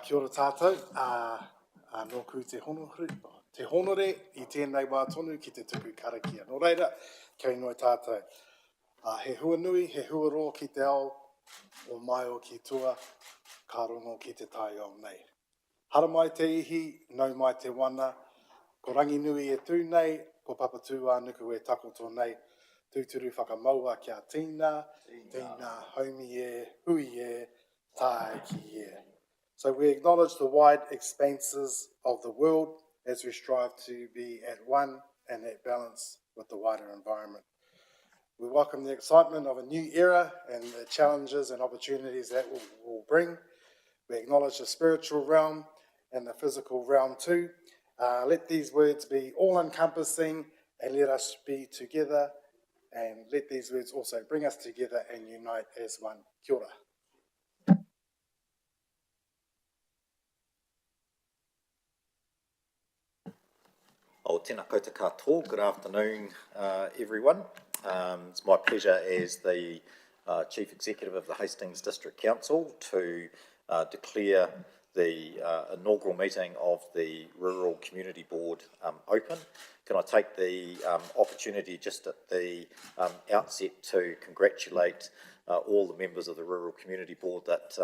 Kia ora tātou, nōku te honore I tēnei wā tonu ki te tuku karakia. Nō reira, kei noi tātou. He hua nui, he hua ro ki te ao, o mai o ki tua, ka rongo ki te tai ao nei. Hara mai te ihi, nau mai te wana, ko rangi nui e tū nei, ko papatū ānuku e takoto nei, tūturu whakamaua kia tīna, tīna haumi e, hui e, tāe ki e. So we acknowledge the wide expanses of the world as we strive to be at one and at balance with the wider environment. We welcome the excitement of a new era and the challenges and opportunities that will bring. We acknowledge the spiritual realm and the physical realm too. Let these words be all-encompassing and let us be together, and let these words also bring us together and unite as one. Kia ora. O tēnā koutou katoa. Good afternoon, everyone. It's my pleasure as the Chief Executive of the Hastings District Council to declare the inaugural meeting of the Rural Community Board open. Can I take the opportunity just at the outset to congratulate all the members of the Rural Community Board that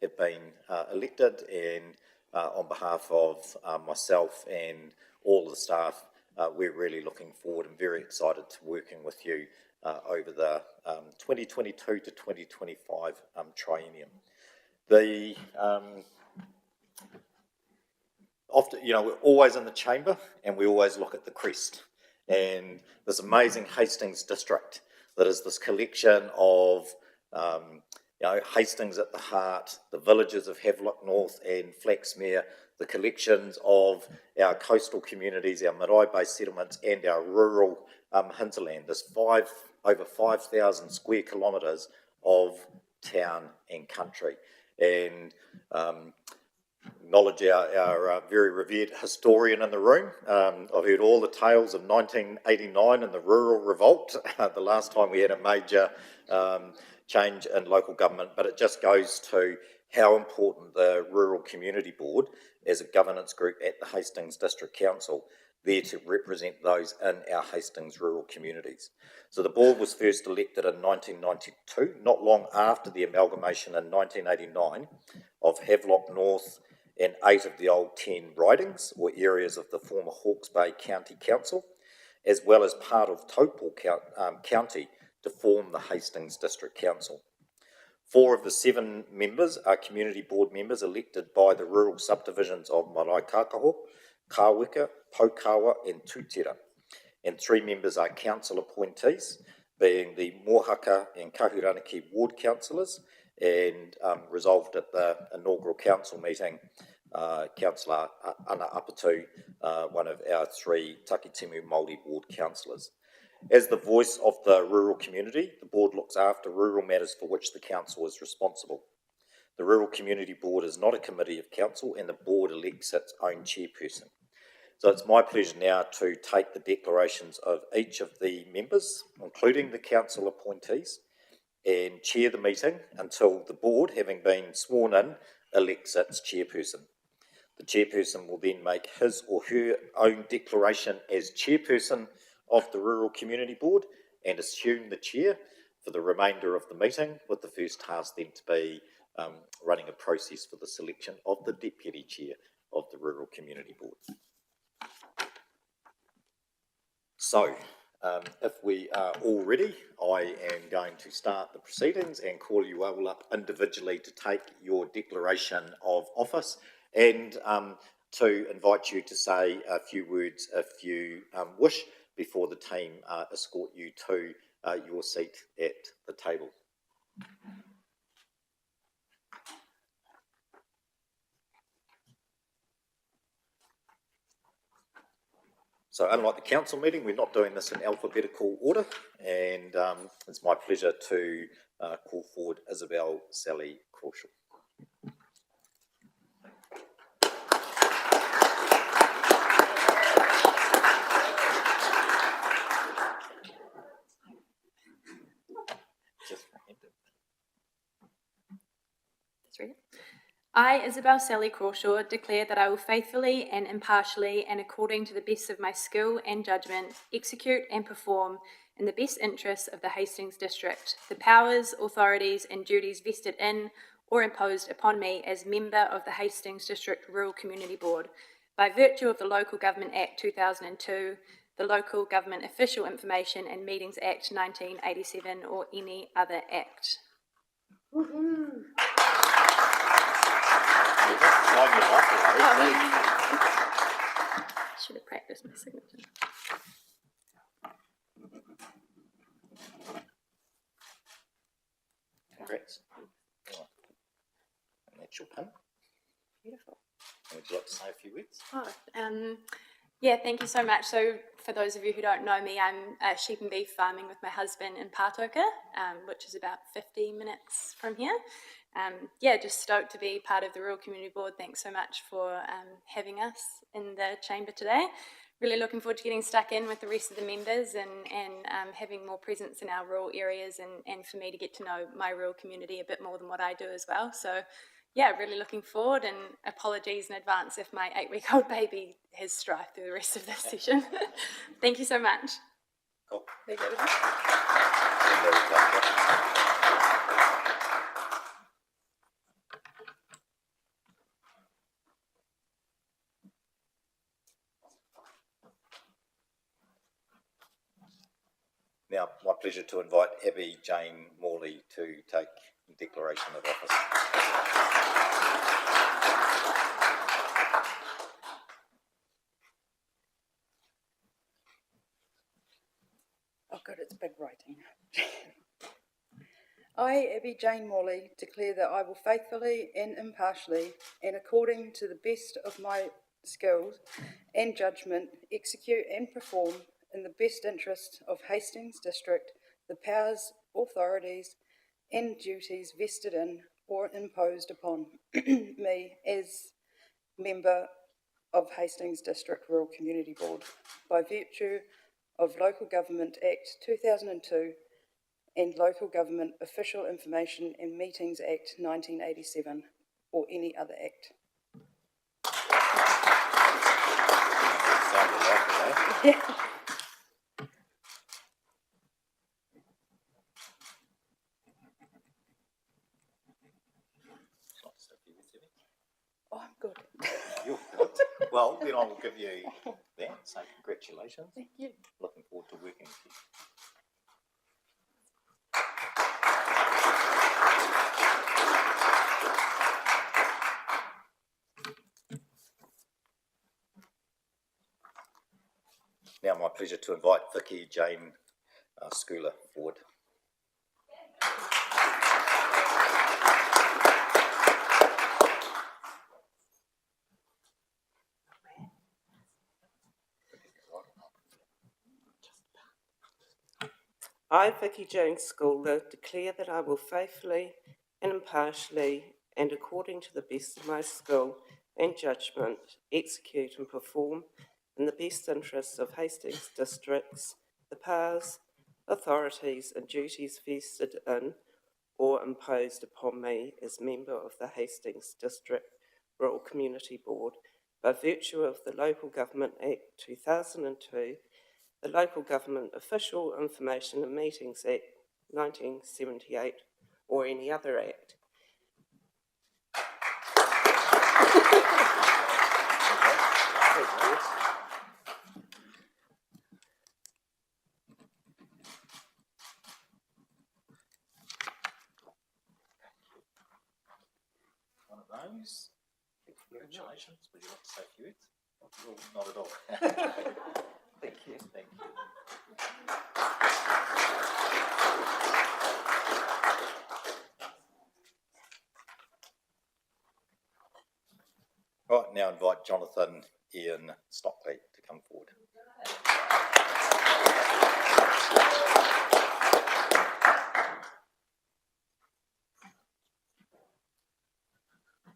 have been elected, and on behalf of myself and all the staff, we're really looking forward and very excited to working with you over the 2022 to 2025 triennium. Often, we're always in the chamber and we always look at the crest, and this amazing Hastings district that is this collection of Hastings at the heart, the villages of Havelock North and Flaxmere, the collections of our coastal communities, our marae-based settlements, and our rural hinterland. There's over 5,000 square kilometres of town and country. And acknowledge our very revered historian in the room. I've heard all the tales of 1989 and the rural revolt, the last time we had a major change in local government, but it just goes to how important the Rural Community Board as a governance group at the Hastings District Council, there to represent those in our Hastings rural communities. So the board was first elected in 1992, not long after the amalgamation in 1989 of Havelock North and 8 of the old 10 ridings or areas of the former Hawke's Bay County Council, as well as part of Taupō County to form the Hastings District Council. 4 of the 7 members are community board members elected by the rural subdivisions of Marae Kākaho, Kāweka, Paukawa and Tūtera. And 3 members are council appointees, being the Mohaka and Kahuranaki ward councillors, and resolved at the inaugural council meeting, Councillor Ana Apatu, one of our 3 Takitimu Māori ward councillors. As the voice of the rural community, the board looks after rural matters for which the council is responsible. The Rural Community Board is not a committee of council, and the board elects its own chairperson. So it's my pleasure now to take the declarations of each of the members, including the council appointees, and chair the meeting until the board, having been sworn in, elects its chairperson. The chairperson will then make his or her own declaration as chairperson of the Rural Community Board and assume the chair for the remainder of the meeting, with the first task then to be running a process for the selection of the deputy chair of the Rural Community Board. So, if we are all ready, I am going to start the proceedings and call you all up individually to take your declaration of office, and to invite you to say a few words if you wish, before the team escort you to your seat at the table. So unlike the council meeting, we're not doing this in alphabetical order, and it's my pleasure to call forward Isabel Sally Crawshaw. I, Isabel Sally Crawshaw, declare that I will faithfully and impartially and according to the best of my skill and judgment execute and perform in the best interests of the Hastings District the powers, authorities and duties vested in or imposed upon me as member of the Hastings District Rural Community Board by virtue of the Local Government Act 2002, the Local Government Official Information and Meetings Act 1987 or any other act. Should have practiced my signature. Congrats. And that's your pin. Beautiful. Would you like to say a few words? Yeah, thank you so much. So for those of you who don't know me, I'm sheep and beef farming with my husband in Pātoka, which is about 50 minutes from here. Just stoked to be part of the Rural Community Board. Thanks so much for having us in the chamber today. Really looking forward to getting stuck in with the rest of the members and having more presence in our rural areas and for me to get to know my rural community a bit more than what I do as well. So yeah, really looking forward, and apologies in advance if my 8-week-old baby has strife through the rest of this session. Thank you so much. Cool. Thank you. Now, my pleasure to invite Abby Jane Morley to take declaration of office. Oh good, it's big writing. I, Abby Jane Morley, declare that I will faithfully and impartially and according to the best of my skills and judgment execute and perform in the best interest of Hastings District the powers, authorities and duties vested in or imposed upon me as member of Hastings District Rural Community Board by virtue of Local Government Act 2002 and Local Government Official Information and Meetings Act 1987 or any other act. Yeah. Oh, I'm good. You're good. Well, then I will give you that. So congratulations. Thank you. Looking forward to working with you. Now, my pleasure to invite Vicky Jane Schooler forward. I, Vicky Jane Schooler, declare that I will faithfully and impartially and according to the best of my skill and judgment execute and perform in the best interests of Hastings Districts the powers, authorities and duties vested in or imposed upon me as member of the Hastings District Rural Community Board by virtue of the Local Government Act 2002, the Local Government Official Information and Meetings Act 1978 or any other act. One of those. Congratulations. Would you like to say a few words? Not at all. Thank you. Thank you. Right, now invite Jonathan Ian Stockley to come forward.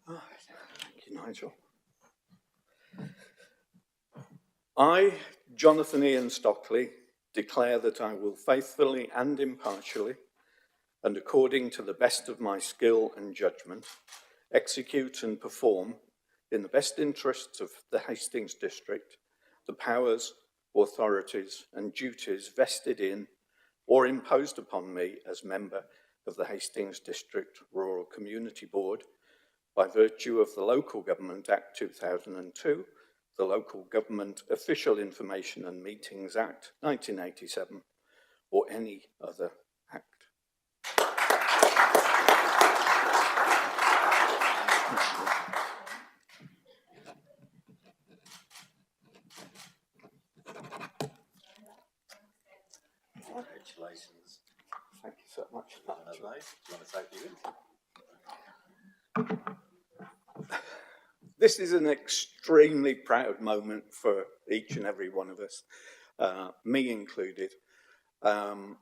Thank you, Nigel. I, Jonathan Ian Stockley, declare that I will faithfully and impartially, and according to the best of my skill and judgment, execute and perform in the best interests of the Hastings district the powers, authorities and duties vested in or imposed upon me as member of the Hastings District Rural Community Board by virtue of the Local Government Act 2002, the Local Government Official Information and Meetings Act 1987, or any other act. Congratulations. Thank you so much. Do you want to say a few words? This is an extremely proud moment for each and every one of us, me included. I'm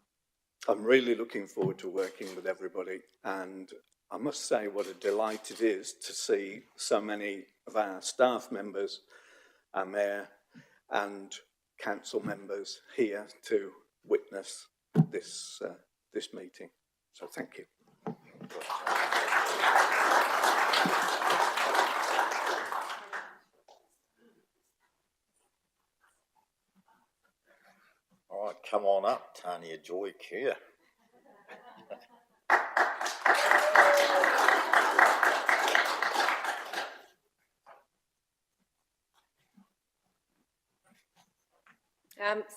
really looking forward to working with everybody, and I must say what a delight it is to see so many of our staff members, our mayor and council members here to witness this, this meeting. So thank you. All right, come on up, Tanya Joy Kerr.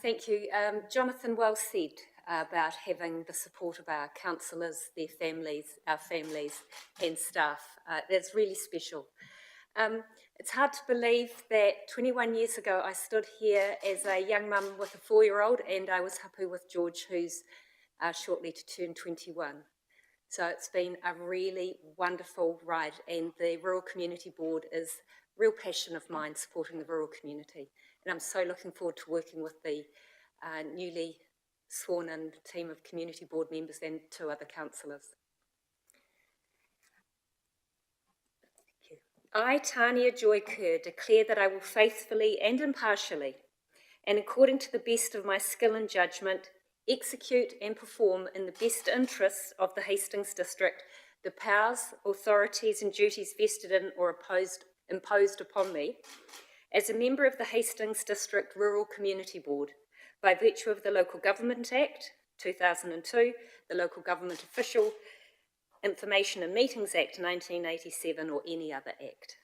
Thank you. Jonathan well said about having the support of our councillors, their families, our families and staff. That's really special. It's hard to believe that 21 years ago I stood here as a young mum with a 4-year-old, and I was hapu with George, who's shortly to turn 21. So it's been a really wonderful ride, and the Rural Community Board is a real passion of mine, supporting the rural community. And I'm so looking forward to working with the newly sworn-in team of community board members and 2 other councillors. Thank you. I, Tanya Joy Kerr, declare that I will faithfully and impartially, and according to the best of my skill and judgment, execute and perform in the best interests of the Hastings District the powers, authorities and duties vested in or imposed upon me as a member of the Hastings District Rural Community Board by virtue of the Local Government Act 2002, the Local Government Official Information and Meetings Act 1987, or any other act.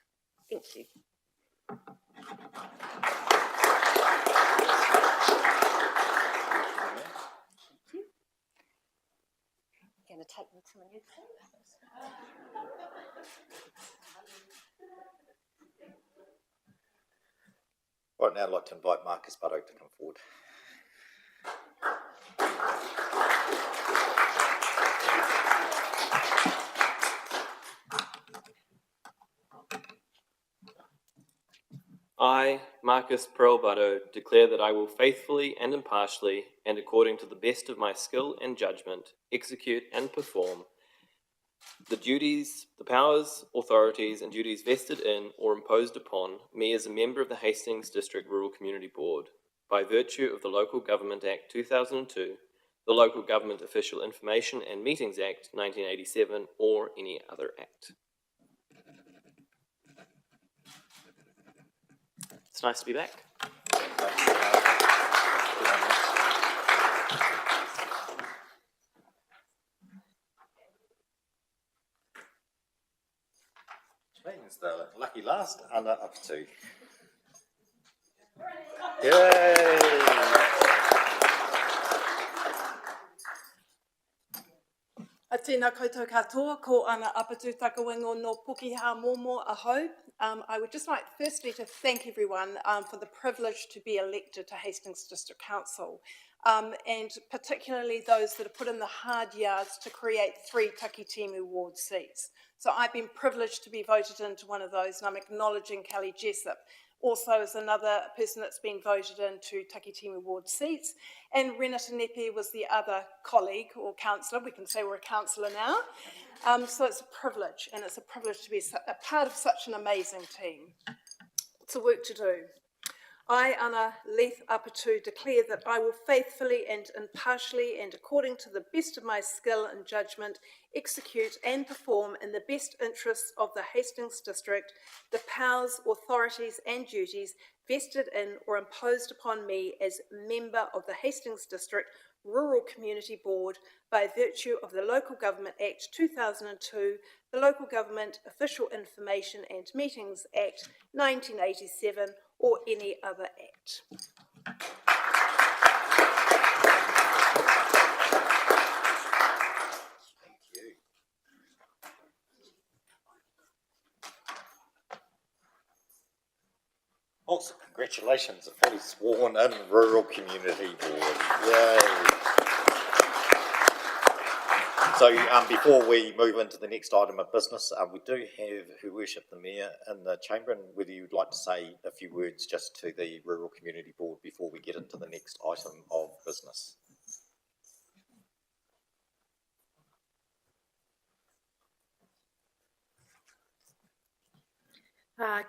Thank you. You're going to take me to a new place? Right now, I'd like to invite Marcus Buddock to come forward. I, Marcus Pearl-Buddow, declare that I will faithfully and impartially, and according to the best of my skill and judgment, execute and perform the duties, the powers, authorities and duties vested in or imposed upon me as a member of the Hastings District Rural Community Board by virtue of the Local Government Act 2002, the Local Government Official Information and Meetings Act 1987, or any other act. It's nice to be back. Which means the lucky last under up to. Yay! A tēnā koutou katoa, ko ana apatu takawengo no Pukiha Momo ahau. I would just like firstly to thank everyone for the privilege to be elected to Hastings District Council, and particularly those that have put in the hard yards to create 3 Takitimu ward seats. So I've been privileged to be voted into one of those, and I'm acknowledging Kelly Jessup also as another person that's been voted into Takitimu ward seats. And Renata Nepe was the other colleague or councillor. We can say we're a councillor now. So it's a privilege, and it's a privilege to be a part of such an amazing team. Lots of work to do. I, Ana Leith Apatu, declare that I will faithfully and impartially and according to the best of my skill and judgment execute and perform in the best interests of the Hastings District the powers, authorities and duties vested in or imposed upon me as member of the Hastings District Rural Community Board by virtue of the Local Government Act 2002, the Local Government Official Information and Meetings Act 1987, or any other act. Also, congratulations, a fully sworn in Rural Community Board. Yay. So before we move into the next item of business, we do have Her Worship the Mayor in the chamber, and whether you'd like to say a few words just to the Rural Community Board before we get into the next item of business.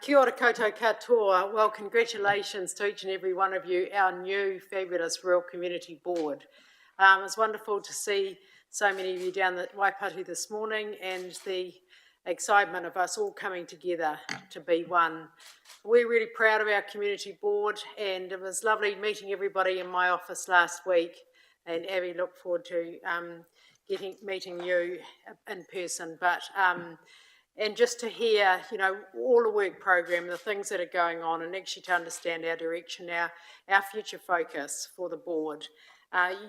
Kia ora koutou katoa. Well, congratulations to each and every one of you, our new fabulous Rural Community Board. It's wonderful to see so many of you down at Waipatu this morning and the excitement of us all coming together to be one. We're really proud of our community board, and it was lovely meeting everybody in my office last week. And Abby, look forward to meeting you in person. And just to hear, you know, all the work program, the things that are going on, and actually to understand our direction, our future focus for the board.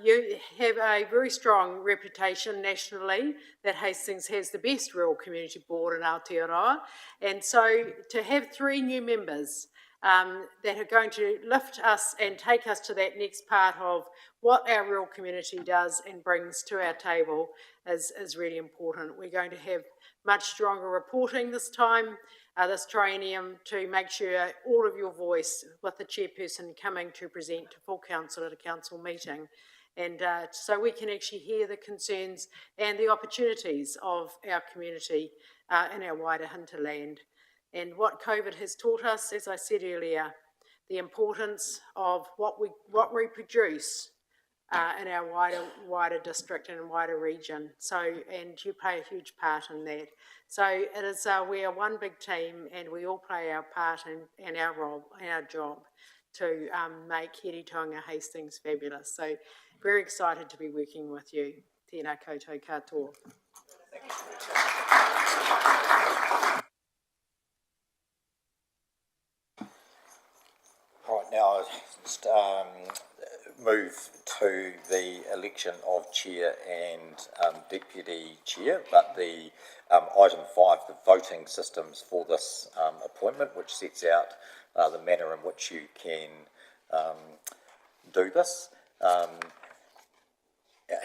You have a very strong reputation nationally that Hastings has the best rural community board in Aotearoa. And so to have 3 new members that are going to lift us and take us to that next part of what our rural community does and brings to our table is really important. We're going to have much stronger reporting this time, this triennium, to make sure all of your voice, with the chairperson coming to present to full council at a council meeting, and so we can actually hear the concerns and the opportunities of our community in our wider hinterland. And what COVID has taught us, as I said earlier, the importance of what we produce in our wider district and wider region. So, and you play a huge part in that. So it is, we are one big team, and we all play our part and our role and our job to make Heritaunga Hastings fabulous. So very excited to be working with you. Tēnā koutou katoa. Right, now just move to the election of chair and deputy chair, but the item 5, the voting systems for this appointment, which sets out the manner in which you can do this.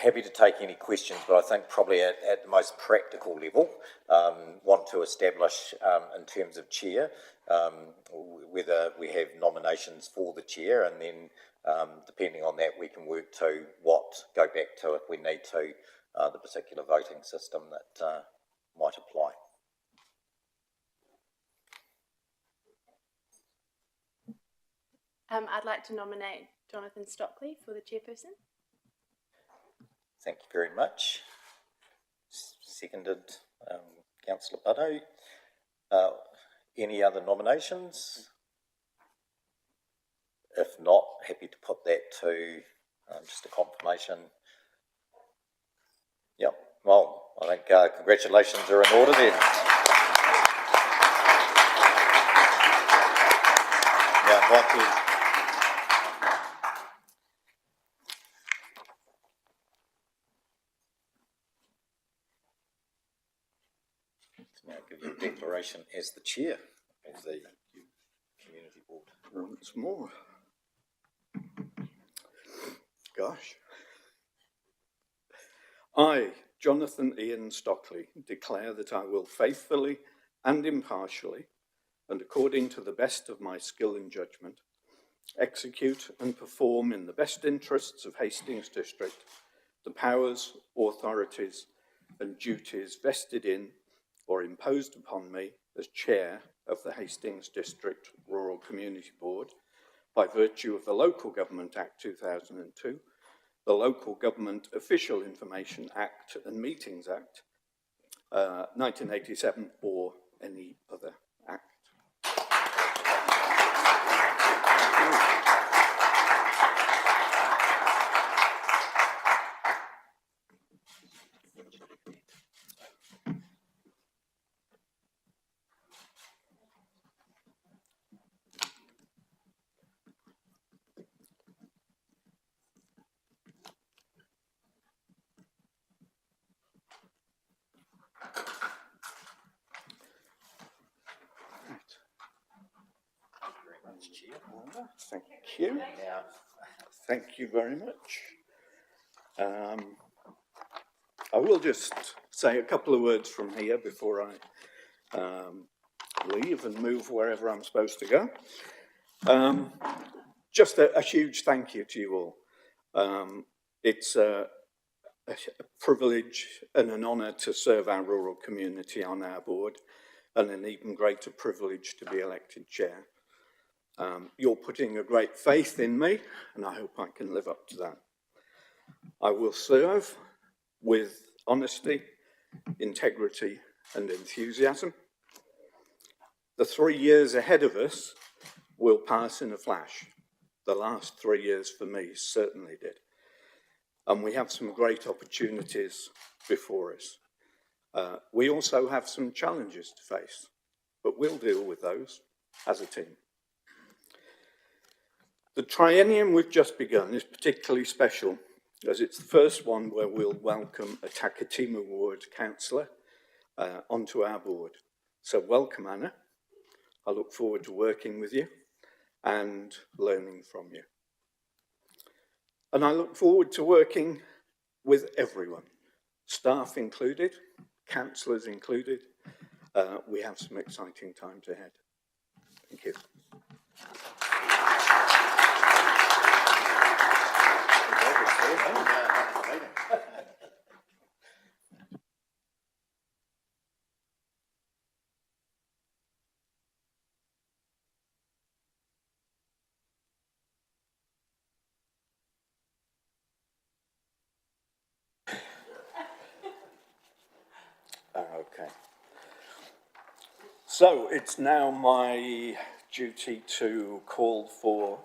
Happy to take any questions, but I think probably at the most practical level, want to establish in terms of chair, whether we have nominations for the chair, and then depending on that we can work to go back to, if we need to, the particular voting system that might apply. I'd like to nominate Jonathan Stockley for the chairperson. Thank you very much. Seconded, Councillor Buddo. Any other nominations? If not, happy to put that to just a confirmation. Yep, well, I think congratulations are in order then. Yeah, invite you. Now give you a declaration as the chair of the community board. Once more. Gosh. I, Jonathan Ian Stockley, declare that I will faithfully and impartially, and according to the best of my skill and judgment, execute and perform in the best interests of Hastings District the powers, authorities and duties vested in or imposed upon me as Chair of the Hastings District Rural Community Board by virtue of the Local Government Act 2002, the Local Government Official Information Act and Meetings Act 1987, or any other act. Thank you. Thank you very much. I will just say a couple of words from here before I leave and move wherever I'm supposed to go. Just a huge thank you to you all. It's a privilege and an honour to serve our rural community on our board, and an even greater privilege to be elected chair. You're putting a great faith in me, and I hope I can live up to that. I will serve with honesty, integrity, and enthusiasm. The 3 years ahead of us will pass in a flash. The last 3 years for me certainly did. And we have some great opportunities before us. We also have some challenges to face, but we'll deal with those as a team. The triennium we've just begun is particularly special, as it's the first one where we'll welcome a Takatimu Ward councillor onto our board. So welcome, Anna. I look forward to working with you and learning from you. And I look forward to working with everyone, staff included, councillors included. We have some exciting times ahead. Thank you. Okay. So it's now my duty to call for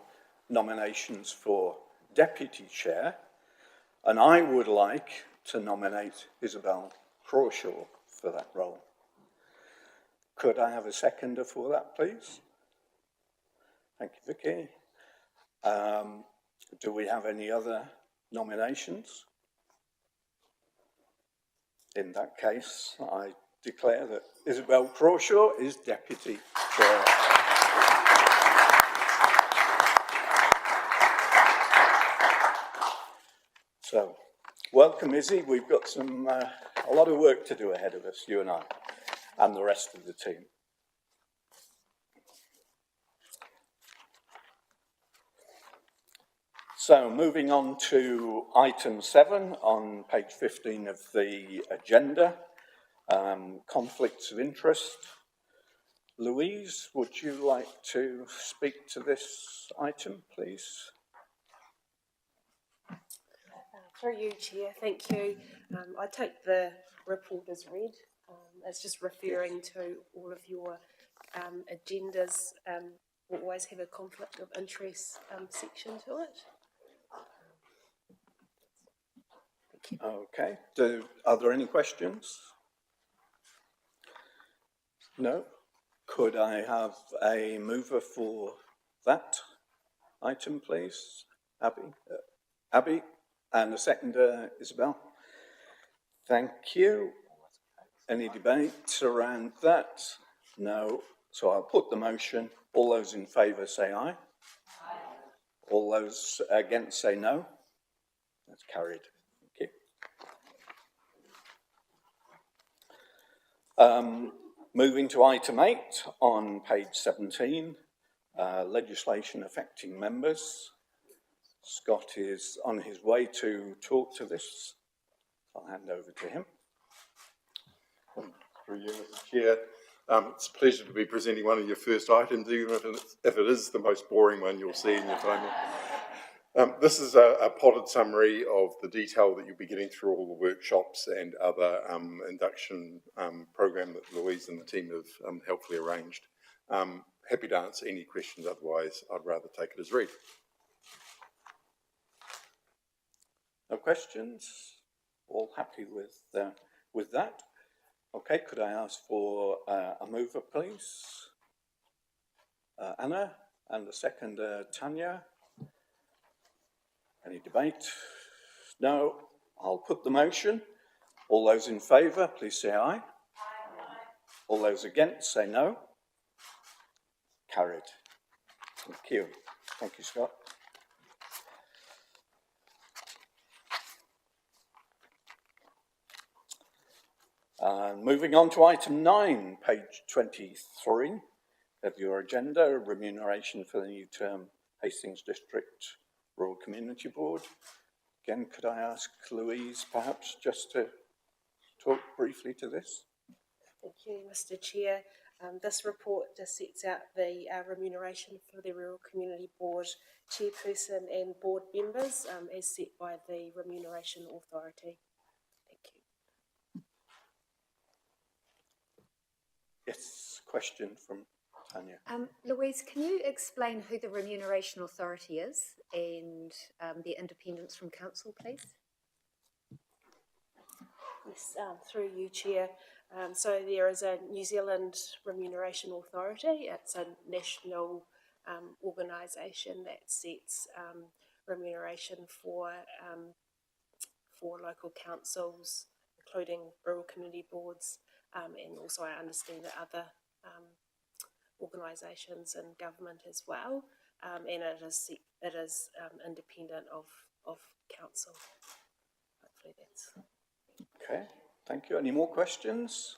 nominations for deputy chair, and I would like to nominate Isabel Crawshaw for that role. Could I have a seconder for that, please? Thank you, Vicky. Do we have any other nominations? In that case, I declare that Isabel Crawshaw is deputy chair. So, welcome, Izzy. We've got a lot of work to do ahead of us, you and I, and the rest of the team. So, moving on to item 7 on page 15 of the agenda, conflicts of interest. Louise, would you like to speak to this item, please? Through you, Chair, thank you. I take the report as read. It's just referring to all of your agendas. We'll always have a conflict of interest section to it. Okay. Are there any questions? No? Could I have a mover for that item, please? Abby? And a seconder, Isabel? Thank you. Any debate around that? No. So I'll put the motion. All those in favour say aye. Aye. All those against say no. That's carried. Moving to item 8 on page 17, legislation affecting members. Scott is on his way to talk to this. I'll hand over to him. Through you, Mr. Chair. It's a pleasure to be presenting one of your first items, even if it is the most boring one you'll see in your time. This is a potted summary of the detail that you'll be getting through all the workshops and other induction program that Louise and the team have helpfully arranged. Happy to answer any questions, otherwise I'd rather take it as read. No questions? All happy with that? Okay, could I ask for a mover, please? Anna, and the second, Tanya. Any debate? No. I'll put the motion. All those in favour, please say aye. Aye. All those against, say no. Carried. Thank you. Thank you, Scott. Moving on to item 9, page 23 of your agenda, remuneration for the new term Hastings District Rural Community Board. Again, could I ask Louise perhaps just to talk briefly to this? Thank you, Mr. Chair. This report just sets out the remuneration for the Rural Community Board chairperson and board members as set by the Remuneration Authority. Thank you. Yes, question from Tanya. Louise, can you explain who the Remuneration Authority is and their independence from council, please? Yes, through you, Chair. So there is a New Zealand Remuneration Authority. It's a national organisation that sets remuneration for local councils, including rural community boards, and also I understand that other organisations in government as well. And it is independent of council. Hopefully that's... Okay, thank you. Any more questions?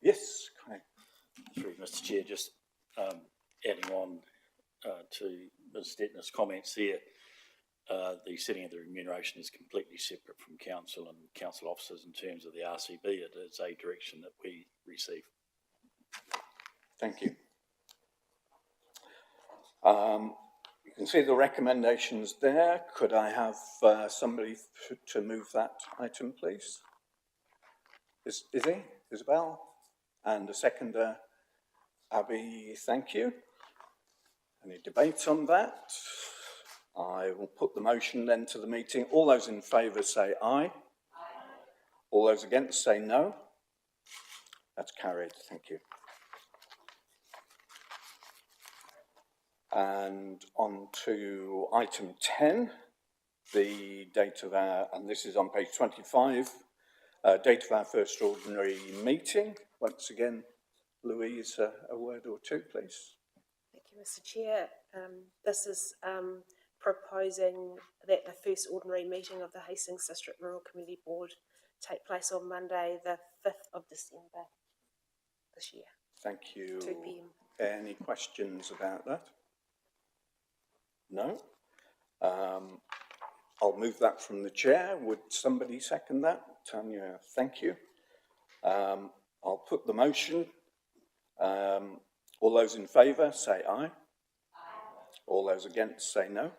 Yes, okay. Through Mr. Chair, just adding on to Ms. Stettner's comments there, the setting of the remuneration is completely separate from council and council officers in terms of the RCB. It is a direction that we receive. Thank you. You can see the recommendations there. Could I have somebody to move that item, please? Isabel? And a seconder, Abby, thank you. Any debate on that? I will put the motion then to the meeting. All those in favour say aye. Aye. All those against say no. That's carried. Thank you. And on to item 10, the date of our, and this is on page 25, date of our first ordinary meeting. Once again, Louise, a word or two, please. Thank you, Mr. Chair. This is proposing that the first ordinary meeting of the Hastings District Rural Community Board take place on Monday, the 5th of December this year. Thank you. 2 p.m. Any questions about that? No? I'll move that from the chair. Would somebody second that? Tanya, thank you. I'll put the motion. All those in favour say aye. Aye. All those against say no.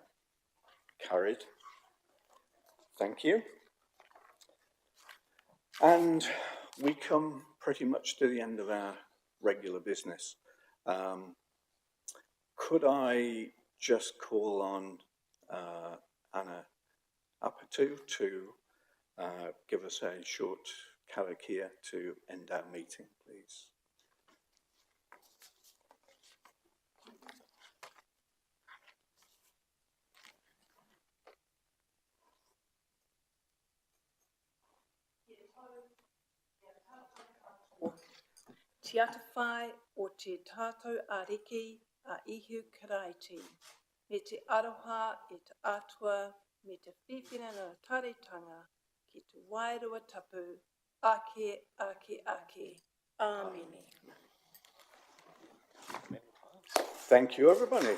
Carried. Thank you. And we come pretty much to the end of our regular business. Could I just call on Anna Apatu to give us a short karakia to end our meeting, please? Te atawhai o te tātou ariki a ihu karaiti. Me te aroha e te atua, me te whiwhina no taretanga, ki te wairua tapu, ake, ake, ake. Amen. Thank you, everybody.